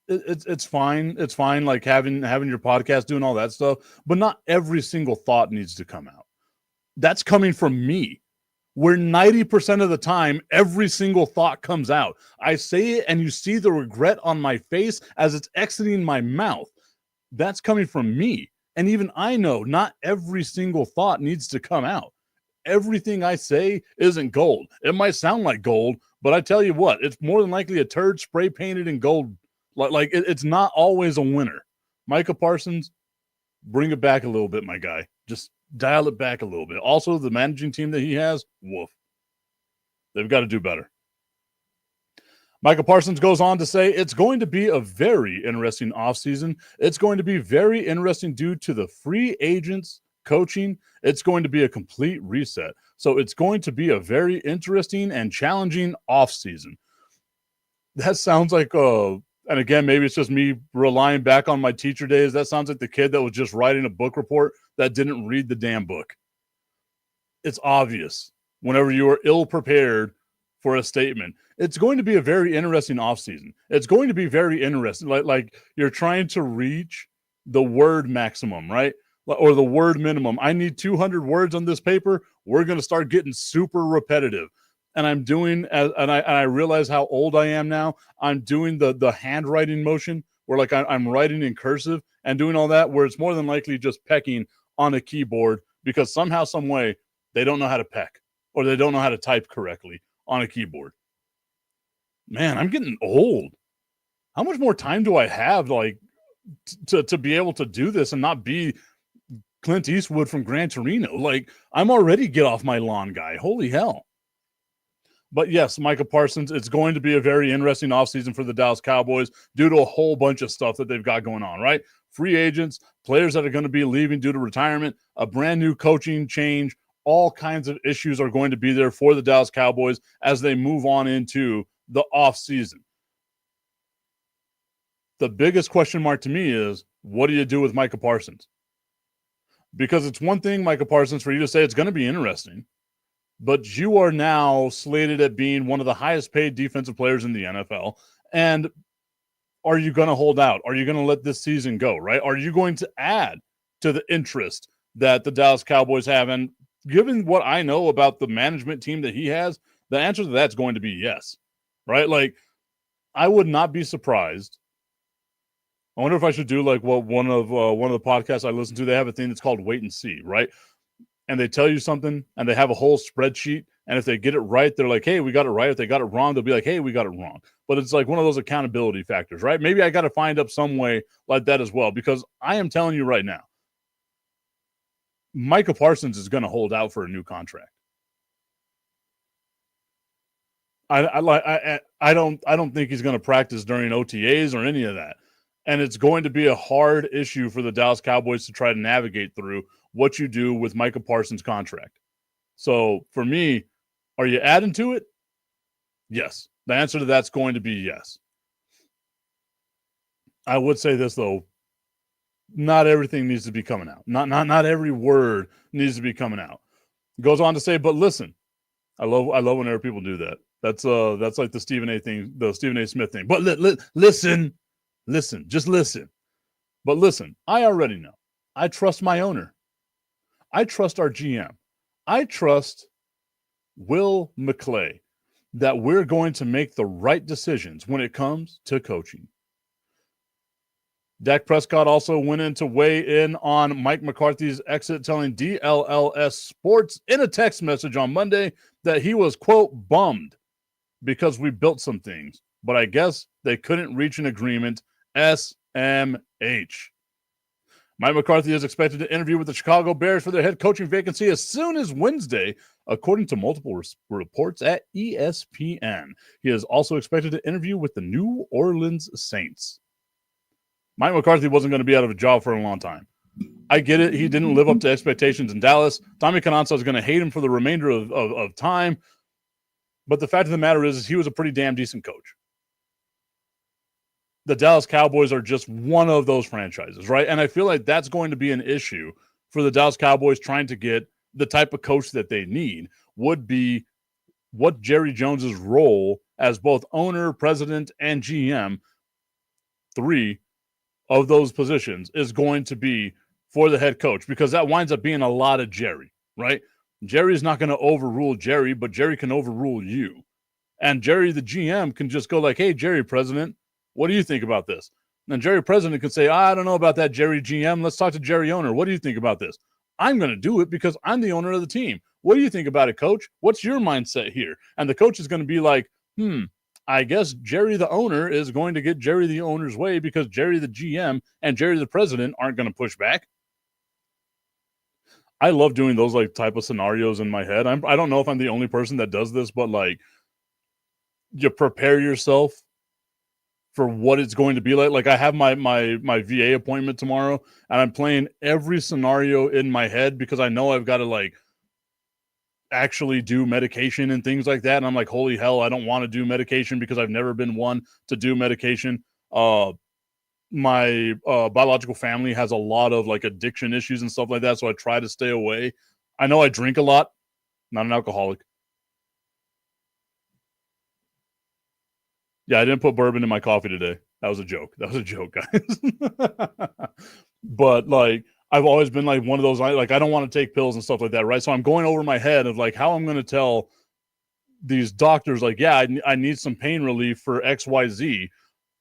It's fine. It's fine. Having your podcast, doing all that stuff, but not every single thought needs to come out. That's coming from me. Where 90% of the time, every single thought comes out. I say it and you see the regret on my face as it's exiting my mouth. That's coming from me. And even I know not every single thought needs to come out. Everything I say isn't gold. It might sound like gold, but I tell you what, it's more than likely a turd spray painted in gold. It's not always a winner. Micah Parsons, bring it back a little bit, my guy. Just dial it back a little bit. Also, the managing team that he has, woof. They've got to do better. Micah Parsons goes on to say, it's going to be a very interesting offseason. It's going to be very interesting due to the free agents coaching. It's going to be a complete reset. So it's going to be a very interesting and challenging offseason. that sounds like and again, maybe it's just me relying back on my teacher days. That sounds like the kid that was just writing a book report that didn't read the damn book. It's obvious whenever you are ill prepared for a statement. It's going to be a very interesting offseason. It's going to be very interesting. Like you're trying to reach the word maximum, right? Or the word minimum. I need 200 words on this paper. We're going to start getting super repetitive. And I'm doing, and I realize how old I am now. I'm doing the handwriting motion where like I'm writing in cursive and doing all that, where it's more than likely just pecking on a keyboard because somehow, some way, they don't know how to peck or they don't know how to type correctly on a keyboard. Man, I'm getting old. How much more time do I have, like, to be able to do this and not be Clint Eastwood from Gran Torino? Like, I'm already get off my lawn guy. Holy hell. But yes, Micah Parsons, it's going to be a very interesting offseason for the Dallas Cowboys due to a whole bunch of stuff that they've got going on, right? Free agents, players that are going to be leaving due to retirement, a brand new coaching change, all kinds of issues are going to be there for the Dallas Cowboys as they move on into the offseason. The biggest question mark to me is, what do you do with Micah Parsons? Because it's one thing, Micah Parsons, for you to say it's going to be interesting, but you are now slated at being one of the highest paid defensive players in the NFL. And are you going to hold out? Are you going to let this season go, right? Are you going to add to the interest that the Dallas Cowboys have? And given what I know about the management team that he has, the answer to that's going to be yes, right? Like, I would not be surprised. I wonder if I should do like what one of the podcasts I listen to, they have a thing that's called Wait and See, right? And they tell you something and they have a whole spreadsheet. And if they get it right, they're like, hey, we got it right. If they got it wrong, they'll be like, hey, we got it wrong. But it's like one of those accountability factors, right? Maybe I got to find up some way like that as well, because I am telling you right now, Micah Parsons is going to hold out for a new contract. I don't think he's going to practice during OTAs or any of that. And it's going to be a hard issue for the Dallas Cowboys to try to navigate through what you do with Micah Parsons' contract. So for me, are you adding to it? Yes. The answer to that's going to be yes. I would say this, though. Not everything needs to be coming out. Not every word needs to be coming out. It goes on to say, but listen, I love whenever people do that. That's like the Stephen A. thing, the Stephen A. Smith thing. But listen, just listen. But listen, I already know. I trust my owner. I trust our GM. I trust Will McClay that we're going to make the right decisions when it comes to coaching. Dak Prescott also went in to weigh in on Mike McCarthy's exit, telling DLLS Sports in a text message on Monday that he was, quote, bummed because we built some things, but I guess they couldn't reach an agreement. SMH. Mike McCarthy is expected to interview with the Chicago Bears for their head coaching vacancy as soon as Wednesday, according to multiple reports at ESPN. He is also expected to interview with the New Orleans Saints. Mike McCarthy wasn't going to be out of a job for a long time. I get it. He didn't live up to expectations in Dallas. Tommy Cananza is going to hate him for the remainder of time. But the fact of the matter is he was a pretty damn decent coach. The Dallas Cowboys are just one of those franchises, right? And I feel like that's going to be an issue for the Dallas Cowboys trying to get the type of coach that they need would be what Jerry Jones's role as both owner, president, and GM, 3 of those positions, is going to be for the head coach, because that winds up being a lot of Jerry, right? Jerry is not going to overrule Jerry, but Jerry can overrule you. And Jerry, the GM, can just go like, hey, Jerry, president, what do you think about this? And Jerry, president, can say, I don't know about that, Jerry, GM. Let's talk to Jerry, owner. What do you think about this? I'm going to do it because I'm the owner of the team. What do you think about it, coach? What's your mindset here? And the coach is going to be like, I guess Jerry, the owner, is going to get Jerry, the owner's way because Jerry, the GM, and Jerry, the president, aren't going to push back. I love doing those like type of scenarios in my head. I don't know if I'm the only person that does this, but like you prepare yourself for what it's going to be like. Like I have my VA appointment tomorrow, and I'm playing every scenario in my head because I know I've got to like actually do medication and things like that. And I'm like, holy hell, I don't want to do medication because I've never been one to do medication. My biological family has a lot of like addiction issues and stuff like that. So I try to stay away. I know I drink a lot, not an alcoholic. Yeah, I didn't put bourbon in my coffee today. That was a joke. That was a joke, guys. But like, I've always been like one of those, like, I don't want to take pills and stuff like that, right? So I'm going over my head of like how I'm going to tell these doctors, like, yeah, I need some pain relief for XYZ,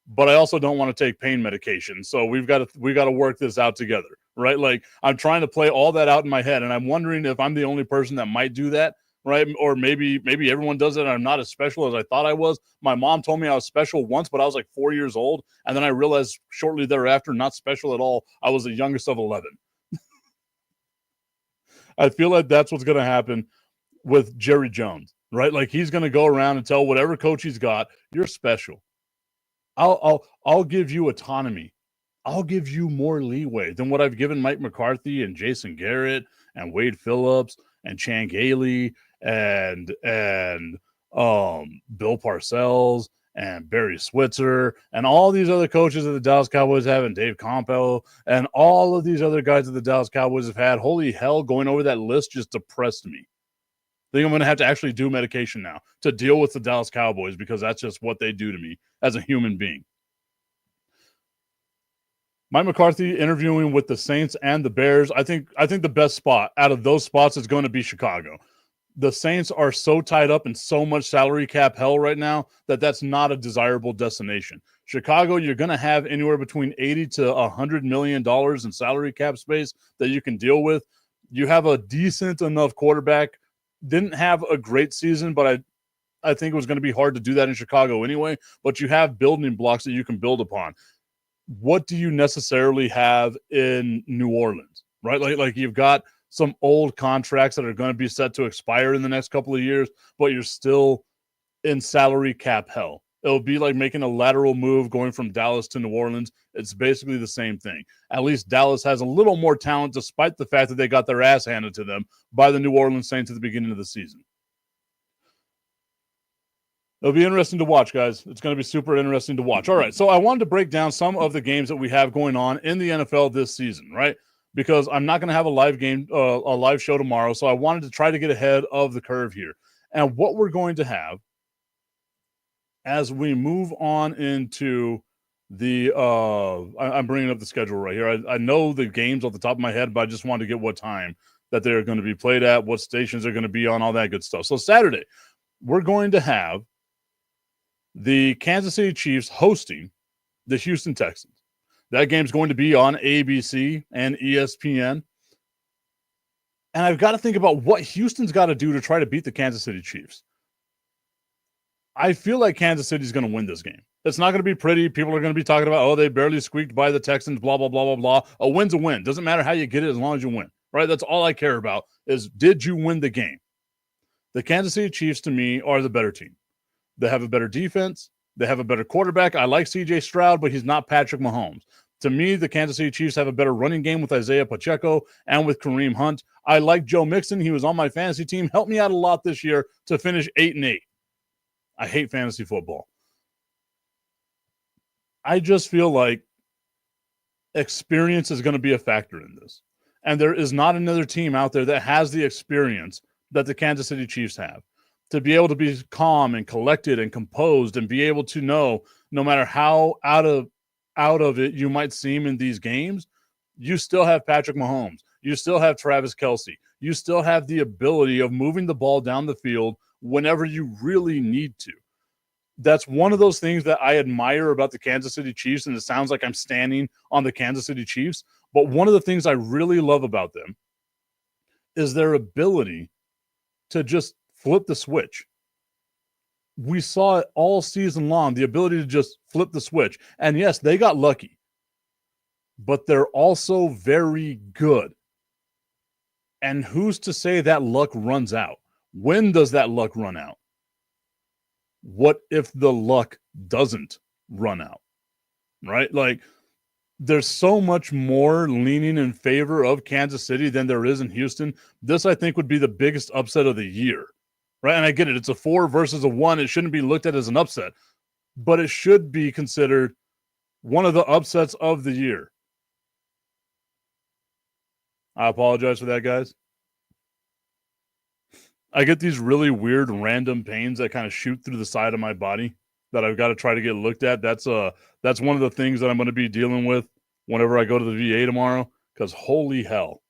but I also don't want to take pain medication. So we got to work this out together, right? Like, I'm trying to play all that out in my head, and I'm wondering if I'm the only person that might do that, right? Or maybe everyone does it and I'm not as special as I thought I was. My mom told me I was special once, but I was like 4 years old. And then I realized shortly thereafter, not special at all. I was the youngest of 11. I feel like that's what's going to happen with Jerry Jones, right? Like, he's going to go around and tell whatever coach he's got, you're special. I'll give you autonomy. I'll give you more leeway than what I've given Mike McCarthy and Jason Garrett and Wade Phillips and Chan Gailey and Bill Parcells and Barry Switzer and all these other coaches that the Dallas Cowboys have, and Dave Campbell and all of these other guys that the Dallas Cowboys have had. Holy hell, going over that list just depressed me. I think I'm going to have to actually do medication now to deal with the Dallas Cowboys, because that's just what they do to me as a human being. Mike McCarthy interviewing with the Saints and the Bears. I think the best spot out of those spots is going to be Chicago. The Saints are so tied up in so much salary cap hell right now that that's not a desirable destination. Chicago, you're going to have anywhere between $80 to $100 million in salary cap space that you can deal with. You have a decent enough quarterback. Didn't have a great season, but I think it was going to be hard to do that in Chicago anyway. But you have building blocks that you can build upon. What do you necessarily have in New Orleans, right? Like you've got some old contracts that are going to be set to expire in the next couple of years, but you're still in salary cap hell. It'll be like making a lateral move going from Dallas to New Orleans. It's basically the same thing. At least Dallas has a little more talent, despite the fact that they got their ass handed to them by the New Orleans Saints at the beginning of the season. It'll be interesting to watch, guys. It's going to be super interesting to watch. All right, so I wanted to break down some of the games that we have going on in the NFL this season, right? Because I'm not going to have a live show tomorrow, so I wanted to try to get ahead of the curve here. And what we're going to have as we move on into the I'm bringing up the schedule right here. I know the games off the top of my head, but I just wanted to get what time that they're going to be played at, what stations they're going to be on, all that good stuff. So Saturday, we're going to have the Kansas City Chiefs hosting the Houston Texans. That game's going to be on ABC and ESPN. And I've got to think about what Houston's got to do to try to beat the Kansas City Chiefs. I feel like Kansas City's going to win this game. It's not going to be pretty. People are going to be talking about, oh, they barely squeaked by the Texans, blah, blah, blah, blah, blah. A win's a win. Doesn't matter how you get it as long as you win, right? That's all I care about is, did you win the game? The Kansas City Chiefs, to me, are the better team. They have a better defense. They have a better quarterback. I like C.J. Stroud, but he's not Patrick Mahomes. To me, the Kansas City Chiefs have a better running game with Isaiah Pacheco and with Kareem Hunt. I like Joe Mixon. He was on my fantasy team. Helped me out a lot this year to finish 8-8. I hate fantasy football. I just feel like experience is going to be a factor in this. And there is not another team out there that has the experience that the Kansas City Chiefs have, to be able to be calm and collected and composed and be able to know, no matter how out of it you might seem in these games, you still have Patrick Mahomes. You still have Travis Kelce. You still have the ability of moving the ball down the field whenever you really need to. That's one of those things that I admire about the Kansas City Chiefs, and it sounds like I'm standing on the Kansas City Chiefs, but one of the things I really love about them is their ability to just flip the switch. We saw it all season long, the ability to just flip the switch. And yes, they got lucky, but they're also very good. And who's to say that luck runs out? When does that luck run out? What if the luck doesn't run out? Right? Like, there's so much more leaning in favor of Kansas City than there is in Houston. This, I think, would be the biggest upset of the year, right? And I get it. It's a 4 versus a 1. It shouldn't be looked at as an upset, but it should be considered one of the upsets of the year. I apologize for that, guys. I get these really weird random pains that kind of shoot through the side of my body that I've got to try to get looked at. That's one of the things that I'm going to be dealing with whenever I go to the VA tomorrow, because holy hell.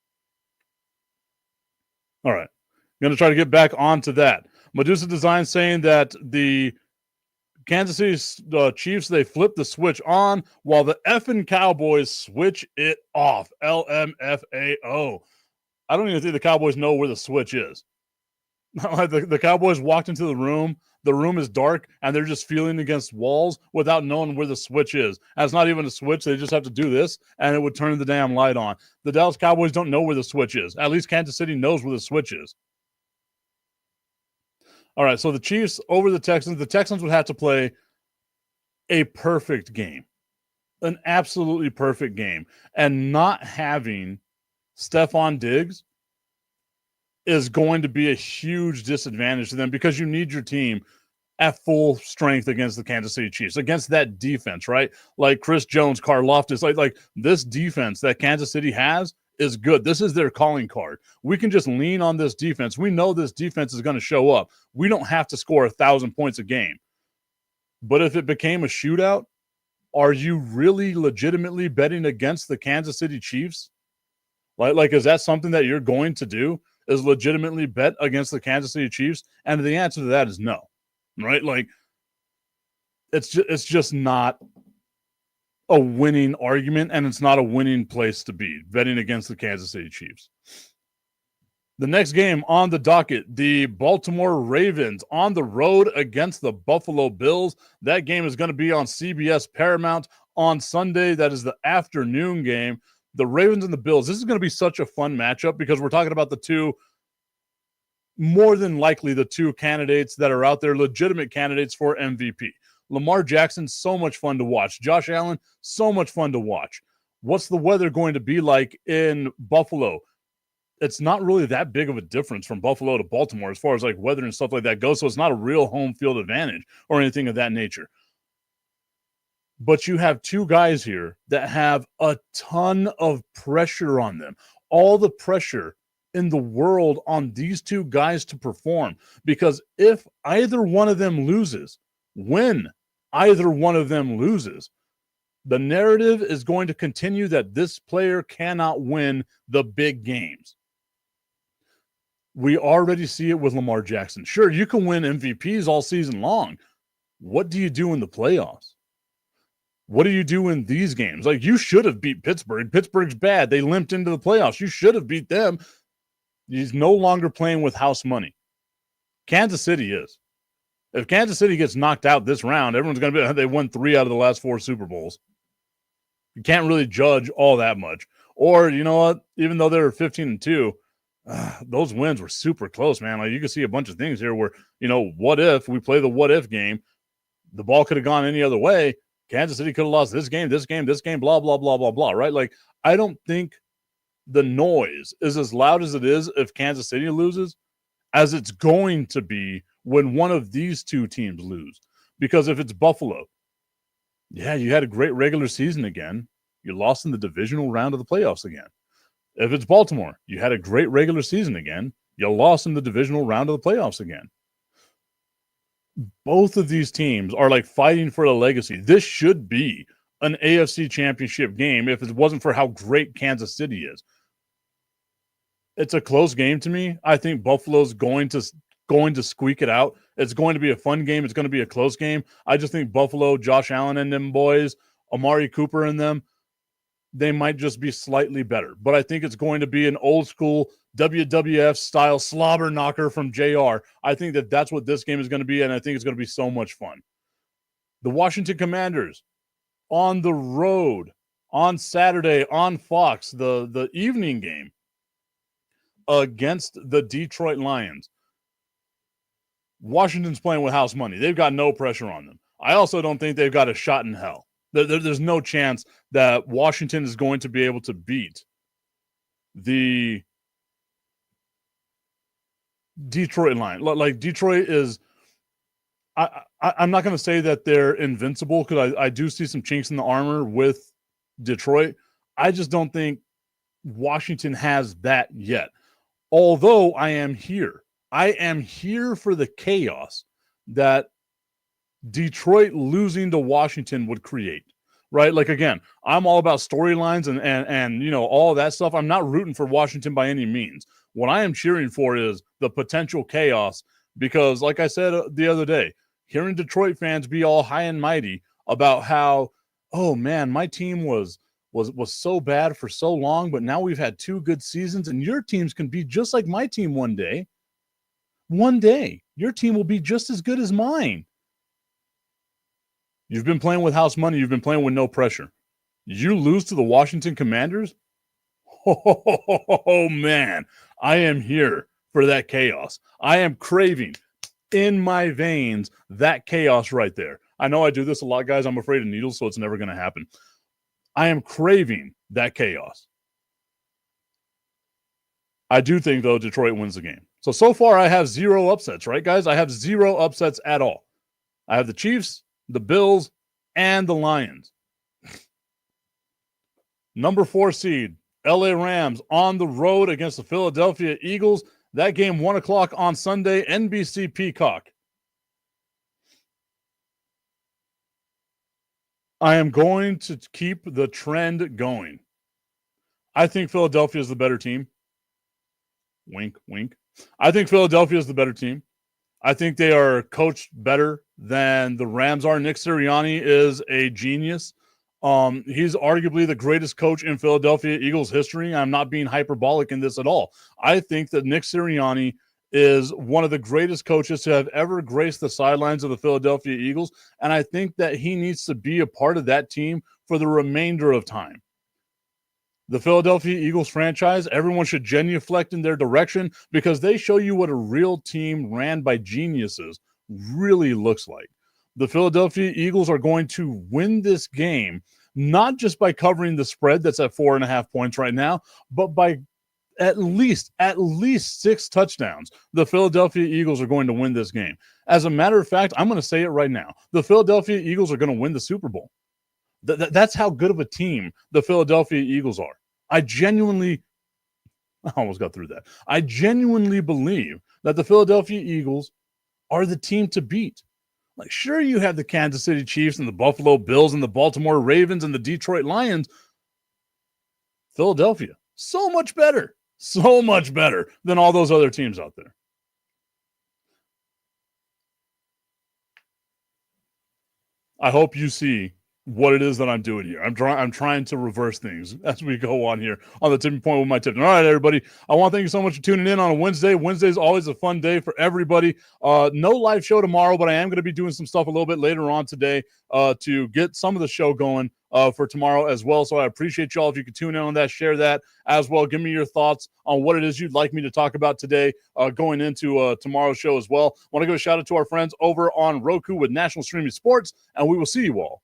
All right. I'm going to try to get back onto that. Medusa Design saying that the Kansas City Chiefs, they flip the switch on while the effing Cowboys switch it off. LMFAO. I don't even think the Cowboys know where the switch is. The Cowboys walked into the room. The room is dark, and they're just feeling against walls without knowing where the switch is. And it's not even a switch. They just have to do this, and it would turn the damn light on. The Dallas Cowboys don't know where the switch is. At least Kansas City knows where the switch is. All right, so the Chiefs over the Texans. The Texans would have to play a perfect game, an absolutely perfect game. And not having Stephon Diggs is going to be a huge disadvantage to them, because you need your team at full strength against the Kansas City Chiefs, against that defense, right? Like Chris Jones, Karlaftis, like this defense that Kansas City has is good. This is their calling card. We can just lean on this defense. We know this defense is going to show up. We don't have to score 1,000 points a game. But if it became a shootout, are you really legitimately betting against the Kansas City Chiefs? Like, is that something that you're going to do? Is legitimately bet against the Kansas City Chiefs? And the answer to that is no, right? Like, it's just not a winning argument, and it's not a winning place to be, betting against the Kansas City Chiefs. The next game on the docket, the Baltimore Ravens on the road against the Buffalo Bills. That game is going to be on CBS Paramount on Sunday. That is the afternoon game. The Ravens and the Bills, this is going to be such a fun matchup, because we're talking about the two, more than likely the two candidates that are out there, legitimate candidates for MVP. Lamar Jackson, so much fun to watch. Josh Allen, so much fun to watch. What's the weather going to be like in Buffalo? It's not really that big of a difference from Buffalo to Baltimore as far as like weather and stuff like that goes, so it's not a real home field advantage or anything of that nature. But you have two guys here that have a ton of pressure on them. All the pressure in the world on these two guys to perform. Because if either one of them loses, when either one of them loses, the narrative is going to continue that this player cannot win the big games. We already see it with Lamar Jackson. Sure, you can win MVPs all season long. What do you do in the playoffs? What do you do in these games? Like, you should have beat Pittsburgh. Pittsburgh's bad. They limped into the playoffs. You should have beat them. He's no longer playing with house money. Kansas City is. If Kansas City gets knocked out this round, everyone's going to be, they won 3 out of the last 4 Super Bowls. You can't really judge all that much. Or, you know what? Even though they were 15-2, those wins were super close, man. Like, you can see a bunch of things here where, you know, what if we play the what if game? The ball could have gone any other way. Kansas City could have lost this game, blah, blah, blah, blah, blah, right? Like, I don't think the noise is as loud as it is if Kansas City loses as it's going to be when one of these two teams lose. Because if it's Buffalo, yeah, you had a great regular season again. You lost in the divisional round of the playoffs again. If it's Baltimore, you had a great regular season again. You lost in the divisional round of the playoffs again. Both of these teams are like fighting for a legacy. This should be an AFC championship game if it wasn't for how great Kansas City is. It's a close game to me. I think Buffalo's going to squeak it out. It's going to be a fun game. It's going to be a close game. I just think Buffalo, Josh Allen and them boys, Amari Cooper and them, they might just be slightly better. But I think it's going to be an old school WWF style slobber knocker from JR. I think that that's what this game is going to be, and I think it's going to be so much fun. The Washington Commanders on the road on Saturday on Fox, the evening game against the Detroit Lions. Washington's playing with house money. They've got no pressure on them. I also don't think they've got a shot in hell. There's no chance that Washington is going to be able to beat the Detroit line. Like Detroit is, I'm not going to say that they're invincible because I do see some chinks in the armor with Detroit. I just don't think Washington has that yet. Although I am here for the chaos that Detroit losing to Washington would create, right? Like, again, I'm all about storylines and you know, all that stuff. I'm not rooting for Washington by any means. What I am cheering for is the potential chaos because, like I said the other day, hearing Detroit fans be all high and mighty about how, oh man, my team was so bad for so long, but now we've had 2 good seasons and your teams can be just like my team one day. One day, your team will be just as good as mine. You've been playing with house money. You've been playing with no pressure. You lose to the Washington Commanders? Oh, man. I am here for that chaos. I am craving in my veins that chaos right there. I know I do this a lot, guys. I'm afraid of needles, so it's never going to happen. I am craving that chaos. I do think, though, Detroit wins the game. So far, I have 0 upsets, right, guys? I have 0 upsets at all. I have the Chiefs, the Bills, and the Lions. Number 4 seed, LA Rams on the road against the Philadelphia Eagles. That game, 1 o'clock on Sunday, NBC Peacock. I am going to keep the trend going. I think Philadelphia is the better team. Wink, wink. I think Philadelphia is the better team. I think they are coached better than the Rams are. Nick Sirianni is a genius. He's arguably the greatest coach in Philadelphia Eagles history. I'm not being hyperbolic in this at all. I think that Nick Sirianni is one of the greatest coaches to have ever graced the sidelines of the Philadelphia Eagles, and I think that he needs to be a part of that team for the remainder of time. The Philadelphia Eagles franchise, everyone should genuflect in their direction because they show you what a real team ran by geniuses really looks like. The Philadelphia Eagles are going to win this game, not just by covering the spread that's at 4.5 points right now, but by at least 6 touchdowns. The Philadelphia Eagles are going to win this game. As a matter of fact, I'm going to say it right now. The Philadelphia Eagles are going to win the Super Bowl. That's how good of a team the Philadelphia Eagles are. I almost got through that. I genuinely believe that the Philadelphia Eagles are the team to beat. Like, sure, you have the Kansas City Chiefs and the Buffalo Bills and the Baltimore Ravens and the Detroit Lions. Philadelphia, so much better than all those other teams out there. I hope you see what it is that I'm doing here. I'm trying to reverse things as we go on here on the tipping point with my Tipton. All right, everybody. I want to thank you so much for tuning in on a Wednesday. Wednesday is always a fun day for everybody. No live show tomorrow, but I am going to be doing some stuff a little bit later on today to get some of the show going for tomorrow as well. So I appreciate y'all if you could tune in on that, share that as well. Give me your thoughts on what it is you'd like me to talk about today going into tomorrow's show as well. I want to give a shout out to our friends over on Roku with National Streaming Sports, and we will see you all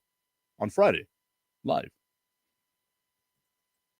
on Friday live.